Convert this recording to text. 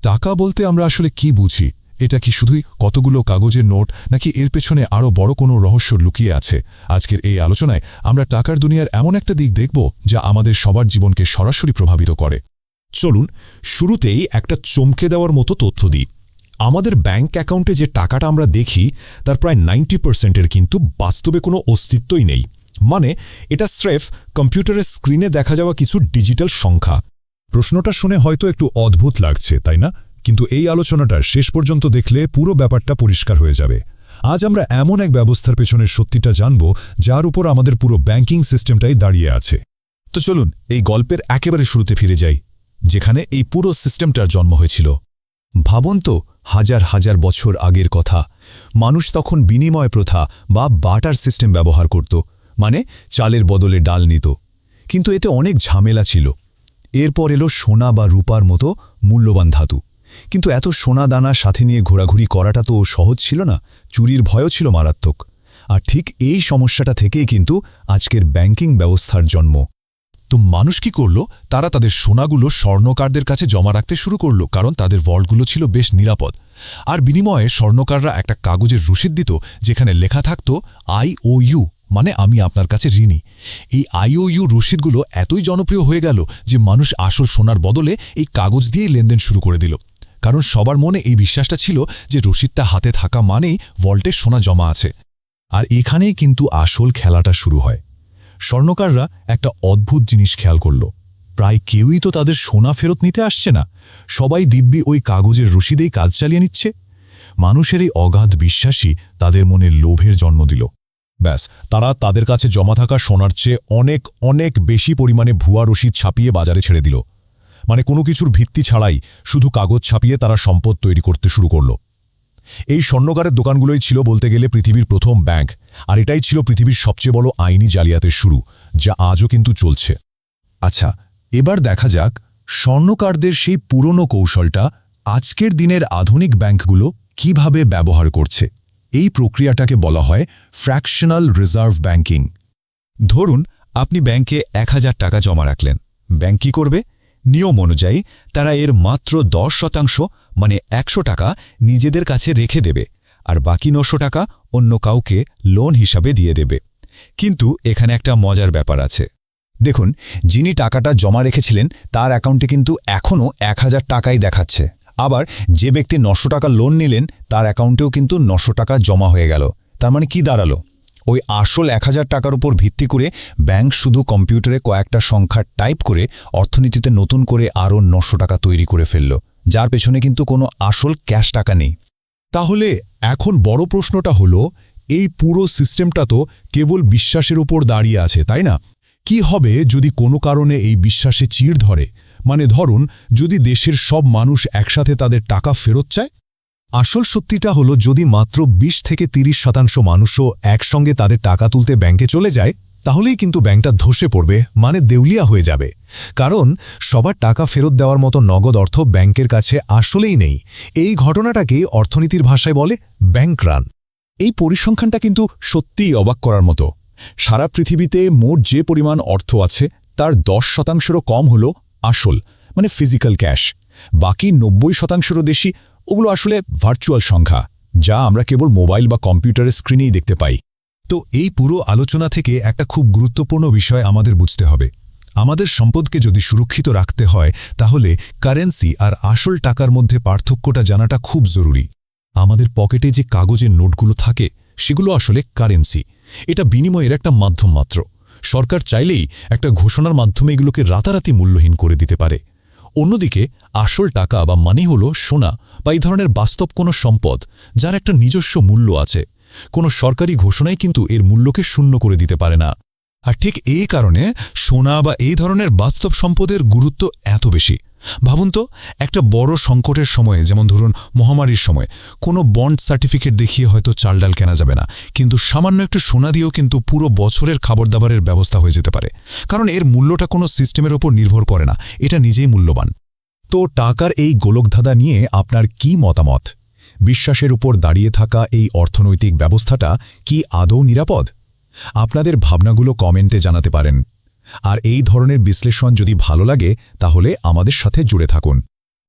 টাকা বলতে আমরা আসলে কি বুঝি? এটা কি শুধুই কতগুলো কাগজের নোট, নাকি এর পেছনে আরও বড় কোনো রহস্য লুকিয়ে আছে? আজকের এই আলোচনায় আমরা টাকার দুনিয়ার এমন একটা দিক দেখব যা আমাদের সবার জীবনকে সরাসরি প্রভাবিত করে। চলুন শুরুতেই একটা চমকে দেওয়ার মতো তথ্য দিই। আমাদের ব্যাংক অ্যাকাউন্টে যে টাকাটা আমরা দেখি তার প্রায় 90%-এর কিন্তু বাস্তবে কোনো অস্তিত্বই নেই। মানে এটা স্রেফ কম্পিউটারের স্ক্রিনে দেখা যাওয়া কিছু ডিজিটাল সংখ্যা। প্রশ্নটা শুনে হয়তো একটু অদ্ভুত লাগছে, তাই না? কিন্তু এই আলোচনাটার শেষ পর্যন্ত দেখলে পুরো ব্যাপারটা পরিষ্কার হয়ে যাবে। আজ আমরা এমন এক ব্যবস্থার পেছনের সত্যিটা জানব যার উপর আমাদের পুরো ব্যাংকিং সিস্টেমটাই দাঁড়িয়ে আছে। তো চলুন এই গল্পের একেবারে শুরুতে ফিরে যাই, যেখানে এই পুরো সিস্টেমটার জন্ম হয়েছিল। ভাবুন তো, হাজার হাজার বছর আগের কথা। মানুষ তখন বিনিময় প্রথা বা বার্টার সিস্টেম ব্যবহার করত, মানে চালের বদলে ডাল নিত। কিন্তু এতে অনেক ঝামেলা ছিল। এরপর এলো সোনা বা রূপার মতো মূল্যবান ধাতু। কিন্তু এত সোনা দানা সাথে নিয়ে ঘোরাঘুরি করাটা তো সহজ ছিল না, চুরির ভয়ও ছিল মারাত্মক। আর ঠিক এই সমস্যাটা থেকেই কিন্তু আজকের ব্যাংকিং ব্যবস্থার জন্ম। তো মানুষ কি করল? তারা তাদের সোনাগুলো স্বর্ণকারদের কাছে জমা রাখতে শুরু করল, কারণ তাদের ভল্টগুলো ছিল বেশ নিরাপদ। আর বিনিময়ে স্বর্ণকাররা একটা কাগজের রসিদ দিত, যেখানে লেখা থাকত IOU, মানে আমি আপনার কাছে ঋণী। এই IOU রসিদগুলো এতই জনপ্রিয় হয়ে গেল যে মানুষ আসল সোনার বদলে এই কাগজ দিয়েই লেনদেন শুরু করে দিল। কারণ সবার মনে এই বিশ্বাসটা ছিল যে রসিদটা হাতে থাকা মানেই ভল্টে সোনা জমা আছে। আর এখানেই কিন্তু আসল খেলাটা শুরু হয়। স্বর্ণকাররা একটা অদ্ভুত জিনিস খেয়াল করল। প্রায় কেউই তো তাদের সোনা ফেরত নিতে আসছে না, সবাই দিব্যি ওই কাগজের রসিদেই কাজ চালিয়ে নিচ্ছে। মানুষের এই অগাধ বিশ্বাসই তাদের মনে লোভের জন্ম দিল। ব্যাস, তারা তাদের কাছে জমা থাকা সোনার চেয়ে অনেক অনেক বেশি পরিমাণে ভুয়া রসিদ ছাপিয়ে বাজারে ছেড়ে দিল। মানে কোনো কিছুর ভিত্তি ছাড়াই শুধু কাগজ ছাপিয়ে তারা সম্পদ তৈরি করতে শুরু করল। এই স্বর্ণকারের দোকানগুলোই ছিল বলতে গেলে পৃথিবীর প্রথম ব্যাংক, আর এটাই ছিল পৃথিবীর সবচেয়ে বড় আইনি জালিয়াতের শুরু, যা আজও কিন্তু চলছে। আচ্ছা, এবার দেখা যাক স্বর্ণকারদের সেই পুরনো কৌশলটা আজকের দিনের আধুনিক ব্যাংকগুলো কিভাবে ব্যবহার করছে। এই প্রক্রিয়াটাকে বলা হয় ফ্র্যাকশনাল রিজার্ভ ব্যাংকিং। ধরুন আপনি ব্যাংকে 1000 টাকা জমা রাখলেন। ব্যাংক কী করবে? নিয়ম অনুযায়ী তারা এর মাত্র 10% মানে 100 টাকা নিজেদের কাছে রেখে দেবে, আর বাকি 900 টাকা অন্য কাউকে লোন হিসাবে দিয়ে দেবে। কিন্তু এখানে একটা মজার ব্যাপার আছে। দেখুন, যিনি টাকাটা জমা রেখেছিলেন তার অ্যাকাউন্টে কিন্তু এখনও 1000 টাকাই দেখাচ্ছে। আবার যে ব্যক্তি 900 টাকা লোন নিলেন তার অ্যাকাউন্টেও কিন্তু 900 টাকা জমা হয়ে গেল। তার মানে কি দাঁড়ালো? ওই আসল 1000 টাকার উপর ভিত্তি করে ব্যাংক শুধু কম্পিউটারে কয়েকটা সংখ্যা টাইপ করে অর্থনীতিতে নতুন করে আরও 900 টাকা তৈরি করে ফেলল, যার পেছনে কিন্তু কোনো আসল ক্যাশ টাকা নেই। তাহলে এখন বড় প্রশ্নটা হলো, এই পুরো সিস্টেমটা তো কেবল বিশ্বাসের উপর দাঁড়িয়ে আছে, তাই না? কি হবে যদি কোনো কারণে এই বিশ্বাসে চিড় ধরে? মানে ধরুন, যদি দেশের সব মানুষ একসাথে তাদের টাকা ফেরত চায়? আসল সত্যিটা হলো, যদি মাত্র 20 থেকে 30% মানুষও একসঙ্গে তাদের টাকা তুলতে ব্যাংকে চলে যায়, তাহলেই কিন্তু ব্যাংকটা ধসে পড়বে, মানে দেউলিয়া হয়ে যাবে। কারণ সবার টাকা ফেরত দেওয়ার মতো নগদ অর্থ ব্যাংকের কাছে আসলেই নেই। এই ঘটনাটাকেই অর্থনীতির ভাষায় বলে ব্যাংক রান। এই পরিসংখ্যানটা কিন্তু সত্যিই অবাক করার মতো। সারা পৃথিবীতে মোট যে পরিমাণ অর্থ আছে তার 10%-রও কম হলো আসল, মানে ফিজিক্যাল ক্যাশ। বাকি 90%-রও বেশি ওগুলো আসলে ভার্চুয়াল সংখ্যা, যা আমরা কেবল মোবাইল বা কম্পিউটারের স্ক্রিনেই দেখতে পাই। তো এই পুরো আলোচনা থেকে একটা খুব গুরুত্বপূর্ণ বিষয় আমাদের বুঝতে হবে। আমাদের সম্পদকে যদি সুরক্ষিত রাখতে হয়, তাহলে কারেন্সি আর আসল টাকার মধ্যে পার্থক্যটা জানাটা খুব জরুরি। আমাদের পকেটে যে কাগজের নোটগুলো থাকে সেগুলো আসলে কারেন্সি। এটা বিনিময়ের একটা মাধ্যম মাত্র। সরকার চাইলেই একটা ঘোষণার মাধ্যমে এগুলোকে রাতারাতি মূল্যহীন করে দিতে পারে। অন্যদিকে আসল টাকা বা মানি হলো সোনা বা এই ধরনের বাস্তব কোনো সম্পদ, যার একটা নিজস্ব মূল্য আছে। কোনো সরকারি ঘোষণাই কিন্তু এর মূল্যকে শূন্য করে দিতে পারে না। আর ঠিক এই কারণে সোনা বা এই ধরনের বাস্তব সম্পদের গুরুত্ব এত বেশি। ভাবুন তো, একটা বড় সংকটের সময়ে, যেমন ধরুন মহামারীর সময়, কোনো বন্ড সার্টিফিকেট দেখিয়ে হয়তো চাল ডাল কেনা যাবে না, কিন্তু সামান্য একটু সোনা দিয়েও কিন্তু পুরো বছরের খাবার দাবারের ব্যবস্থা হয়ে যেতে পারে। কারণ এর মূল্যটা কোনো সিস্টেমের ওপর নির্ভর করে না, এটা নিজেই মূল্যবান। তো টাকার এই গোলকধাঁধা নিয়ে আপনার কি মতামত? বিশ্বাসের উপর দাঁড়িয়ে থাকা এই অর্থনৈতিক ব্যবস্থাটা কি আদৌ নিরাপদ? আপনাদের ভাবনাগুলো কমেন্টে জানাতে পারেন। আর এই ধরনের বিশ্লেষণ যদি ভালো লাগে, তাহলে আমাদের সাথে জুড়ে থাকুন।